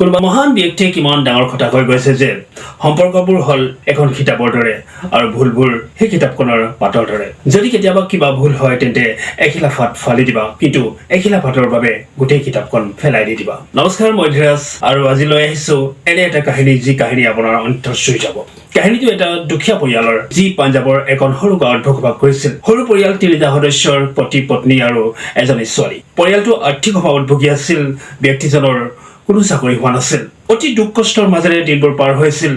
কোনোবা মহান ব্যক্তিয়ে কিমান ডাঙৰ কথা কৈ গৈছে যে সম্পৰ্কবোৰ হল এখন কিতাপৰ দৰে আৰু ভুলবোৰ সেই কিতাপখনৰ পাতৰ দৰে। যদি কেতিয়াবা কিবা ভুল হয় তেন্তে এখিলা ফাট ফালি দিবা, কিন্তু এখিলা ফাটৰ বাবে গোটেই কিতাপখন ফেলাই দি দিবা। নমস্কাৰ, মই ধীৰাজ আৰু আজি লৈ আহিছো এনে এটা কাহিনী যি কাহিনী আপোনাৰ অন্তৰ চুই যাব। কাহিনীটো এটা দুখীয়া পৰিয়ালৰ যি পাঞ্জাৱৰ এখন সৰু গাঁৱত বসবাস কৰিছিল। সৰু পৰিয়াল, 3টা সদস্যৰ পতি পত্নী আৰু এজনী ছোৱালী। পৰিয়ালটো আৰ্থিক অভাৱত ভুগি আছিল। ব্যক্তিজনৰ কোনো চাকৰি হোৱা নাছিল। অতি দুখ কষ্টৰ মাজেৰে দিনবোৰ পাৰ হৈছিল।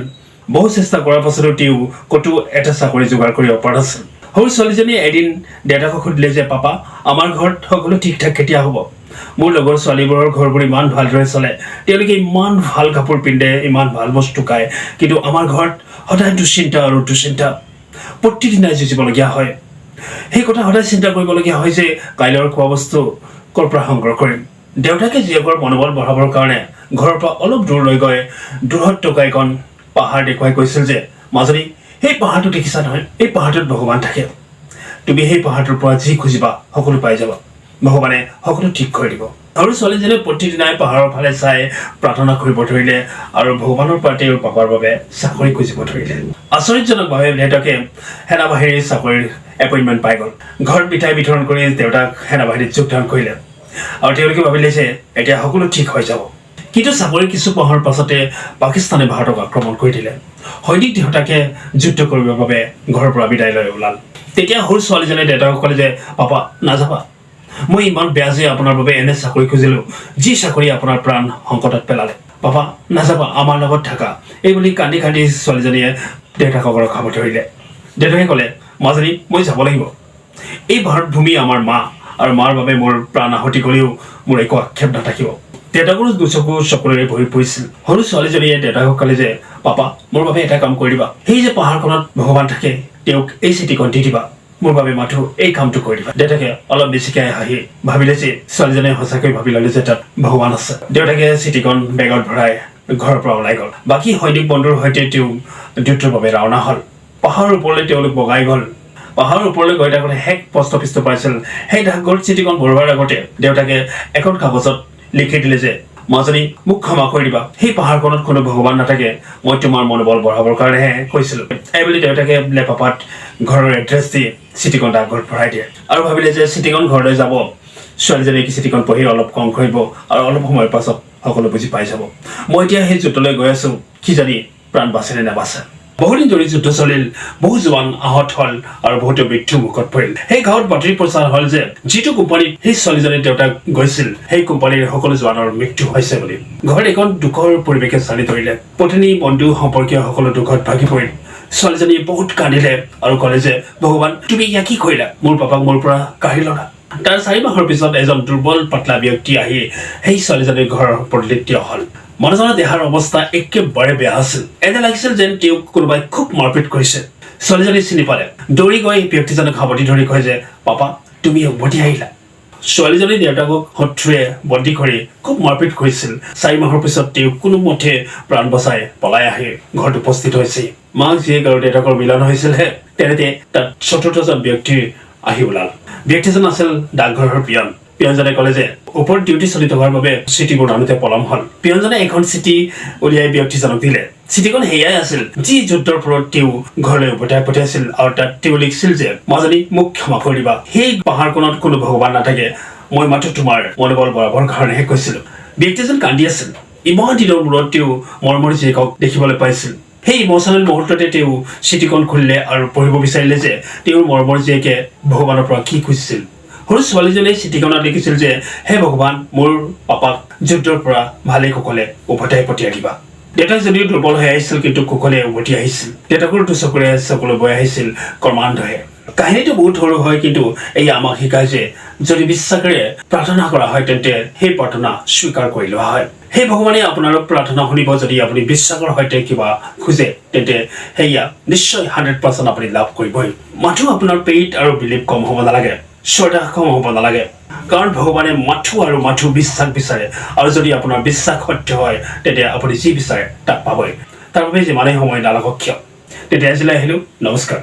বহু চেষ্টা কৰাৰ পাছতো তেওঁ কতো এটা চাকৰি যোগাৰ কৰিব পৰা নাছিল। সৰু ছোৱালীজনীয়ে এদিন দেউতাকক সুধিলে যে পাপা, আমাৰ ঘৰত সকলো ঠিক ঠাক কেতিয়া হ'ব? মোৰ লগৰ ছোৱালীবোৰৰ ঘৰবোৰ ইমান ভালদৰে চলে, তেওঁলোকে ইমান ভাল কাপোৰ পিন্ধে, ইমান ভাল বস্তু খায়, কিন্তু আমাৰ ঘৰত সদায় দুশ্চিন্তা আৰু দুশ্চিন্তা। প্ৰতিদিনাই যুঁজিবলগীয়া হয়। সেই কথা সদায় চিন্তা কৰিবলগীয়া হয় যে কাইলৈৰ খোৱা বস্তু ক'ৰ পৰা সংগ্ৰহ কৰিম। দেউতাকে জীয়েকৰ মনোবল বঢ়াবৰ কাৰণে ঘৰৰ পৰা অলপ দূৰ লৈ গৈ দূৰত থকা এখন পাহাৰ দেখুৱাই কৈছিল যে মাজনী, সেই পাহাৰটো দেখিছা নহয়, এই পাহাৰটোত ভগৱান থাকে। তুমি সেই পাহাৰটোৰ পৰা যি খুজিবা সকলো পাই যাবা। ভগৱানে সকলো ঠিক কৰি দিব। আৰু ছোৱালীজনীয়ে প্ৰতিদিনাই পাহাৰৰ ফালে চাই প্ৰাৰ্থনা কৰিব ধৰিলে আৰু ভগৱানৰ পৰা তেওঁৰ পাপাৰ বাবে চাকৰি খুজিব ধৰিলে। আচৰিতজনকভাৱে দেউতাকে সেনাবাহিনীৰ চাকৰিৰ এপইণ্টমেণ্ট পাই গ'ল। ঘৰত মিঠাই বিতৰণ কৰি দেউতাক সেনাবাহিনীত যোগদান কৰিলে আৰু তেওঁলোকে ভাবিলে যে এতিয়া সকলো ঠিক হৈ যাব। কিন্তু চাকৰি কিছু মাহৰ পাছতে পাকিস্তানে ভাৰতক আক্ৰমণ কৰি দিলে। সৈনিক দেউতাকে যুদ্ধ কৰিবৰ বাবে ঘৰৰ পৰা বিদায় লৈ ওলাল। তেতিয়া সৰু ছোৱালীজনীয়ে দেউতাকক ক'লে যে পাপা, নাযাবা, মই ইমান বেয়া যে আপোনাৰ বাবে এনে চাকৰি খুজিলো যি চাকৰি আপোনাৰ প্ৰাণ সংকটত পেলালে। পাপা, নাযাবা, আমাৰ লগত থাকা। এই বুলি কান্দি কান্দি ছোৱালীজনীয়ে দেউতাকক ৰখাব ধৰিলে। দেউতাকে ক'লে, মাজনী, মই যাব লাগিব। এই ভাৰত ভূমি আমাৰ মা, আৰু মাৰ বাবে মোৰ প্ৰাণ আহুতি গ'লেও মোৰ একো আক্ষেপ নাথাকিব। দেউতাকৰ দুচকু চকুৰে ভৰি পৰিছিল। সৰু ছোৱালীজনীয়ে দেউতাকক ক'লে যে পাপা, মোৰ বাবে এটা কাম কৰি দিবা। সেই যে পাহাৰখনত ভগৱান থাকে, তেওঁক এই চিঠিখন দি দিবা। মোৰ বাবে মাথো এই কামটো কৰি দিবা। দেউতাকে অলপ বেছিকৈ হাঁহি ভাবিলে যে ছোৱালীজনীয়ে সঁচাকৈ ভাবি ল'লে যে তাত ভগৱান আছে। দেউতাকে চিঠিখন বেগত ভৰাই ঘৰৰ পৰা ওলাই গ'ল। বাকী সৈনিক বন্ধুৰ সৈতে তেওঁ যুদ্ধৰ বাবে ৰাওনা হ'ল। পাহাৰৰ ওপৰলৈ তেওঁলোক বগাই গ'ল। পাহাৰৰ ওপৰলৈ গৈ থাকোঁতে শেষ পোষ্ট অফিচটো পাইছিল। সেই ডাকঘৰত চিঠিখন ভৰোৱাৰ আগতে দেউতাকে এখন কাগজত লিখি দিলে যে মাজনী, মোক ক্ষমা কৰি দিবা। সেই পাহাৰখনত কোনো ভগৱান নাথাকে, মই তোমাৰ মনোবল বঢ়াবৰ কাৰণেহে কৈছিলো। এইবুলি দেউতাকে লেপাপাত ঘৰৰ এড্ৰেছ দি চিঠিখন ডাকঘৰত ভৰাই দিয়ে আৰু ভাবিলে যে চিঠিখন ঘৰলৈ যাব, ছোৱালীজনীয়ে চিঠিখন পঢ়ি অলপ কম কৰিব আৰু অলপ সময়ৰ পাছত সকলো বুজি পাই যাব। মই এতিয়া সেই যুদ্ধলৈ গৈ আছো, কি জানি প্ৰাণ বাচে নে নাবাচে। বহুদিন ধৰি যুদ্ধ চলিল। বহু জোৱান আহত হল আৰু বহুতো মৃত্যু মুখত পৰিল। সেই গাঁৱত বাতৰি প্ৰচাৰ হল যে যিটো কোম্পানীত সেই ছোৱালীজনীৰ দেউতাক গৈছিল, সেই কোম্পানীৰ সকলো জোৱানৰ মৃত্যু হৈছে বুলি। ঘৰত এখন দুখৰ পৰিৱেশে চালি ধৰিলে। পত্নী, বন্ধু, সম্পৰ্কীয় সকলো দুখত ভাগি পৰিল। ছোৱালীজনীয়ে বহুত কান্দিলে আৰু ক'লে যে ভগৱান, তুমি ইয়াক কি কৰিলা? মোৰ পাপাক মোৰ পৰা কাঢ়ি ল'লা। তাৰ 4 মাহৰ পিছত এজন দুৰ্বল পাতলা ব্যক্তি আহি সেই ছোৱালীজনীৰ ঘৰৰ পৰিলক্ষিত হল। মানুহজনৰ দেহাৰ অৱস্থা একেবাৰে বেয়া আছিল। এনে লাগিছিল যেন তেওঁক কোনোবাই খুব মাৰপিট কৰিছে। ছোৱালীজনী চিনি পালে। দৌৰি গৈ ব্যক্তিজনক সাৱটি ধৰি কয় যে পাপা, তুমি উভতি আহিলা। ছোৱালীজনী দেউতাকক শত্ৰুৱে বন্দী কৰি খুব মাৰপিট কৰিছিল। 4 মাহৰ পিছত তেওঁ কোনোমতে প্ৰাণ বচাই পলাই আহি ঘৰত উপস্থিত হৈছে। মাক জীয়েক আৰু দেউতাকৰ মিলন হৈছিলহে। তেনেতে তাত 4ৰ্থজন ব্যক্তি আহি ওলাল। ব্যক্তিজন আছিল ডাকঘৰৰ পিয়ন। পিয়নজনে ক'লে যে ওপৰত ডিউটি চলি থকাৰ বাবে চিঠিবোৰ আনোতে পলম হ'ল। পিয়নজনে এখন চিঠি উলিয়াই ব্যক্তিজনক দিলে। চিঠিখন সেয়াই আছিল যি যুদ্ধৰ ফলত তেওঁ ঘৰলৈ উভতাই পঠিয়াইছিল আৰু তাত তেওঁ লিখিছিল যে মাজনী, মোক ক্ষমা কৰি দিবা। সেই পাহাৰখনত কোনো ভগৱান নাথাকে, মই মাথো তোমাৰ মনোবল বঢ়াবৰ কাৰণেহে কৈছিলো। ব্যক্তিজন কান্দি আছিল। ইমান দিনৰ মূৰত তেওঁ মৰমৰ জীয়েকক দেখিবলৈ পাইছিল। সেই ইমোচনেল মুহূৰ্ততে তেওঁ চিঠিখন খুলিলে আৰু পঢ়িব বিচাৰিলে যে তেওঁৰ মৰমৰ জীয়েকে ভগৱানৰ পৰা কি খুজিছিল। সৰু ছোৱালীজনীয়ে চিঠিখনত লিখিছিল যে হে ভগৱান, মোৰ পাপাক যুদ্ধৰ পৰা ভালে কুশলে উভতাই পঠিয়াই দিবা। দেউতাক যদিও দুৰ্বল হৈ আহিছিল, কিন্তু কুশলে উভতি আহিছিল। দেউতাকৰ দুচকুৰে চকুলো বৈ আহিছিল ক্ৰমান্বয়ে। কাহিনীটো বহুত সৰু হয়, কিন্তু এই আমাক শিকায় যে যদি বিশ্বাসেৰে প্ৰাৰ্থনা কৰা হয় তেন্তে সেই প্ৰাৰ্থনা স্বীকাৰ কৰি লোৱা হয়। সেই ভগৱানে আপোনাৰ প্ৰাৰ্থনা শুনিব। যদি আপুনি বিশ্বাসৰ সৈতে কিবা খোজে তেন্তে সেয়া নিশ্চয় 100% আপুনি লাভ কৰিবই। মাথো আপোনাৰ পেইড আৰু বিলিভ কম হ'ব নালাগে, শ্ৰদ্ধা কম হ'ব নালাগে, কাৰণ ভগৱানে মাথো আৰু মাথো বিশ্বাস বিচাৰে। আৰু যদি আপোনাৰ বিশ্বাস সত্য হয় তেতিয়া আপুনি যি বিচাৰে তাক পাবই। তাৰ বাবে যিমানেই সময় নালাগক কিয়। তেতিয়া আজিলৈ আহিলো, নমস্কাৰ।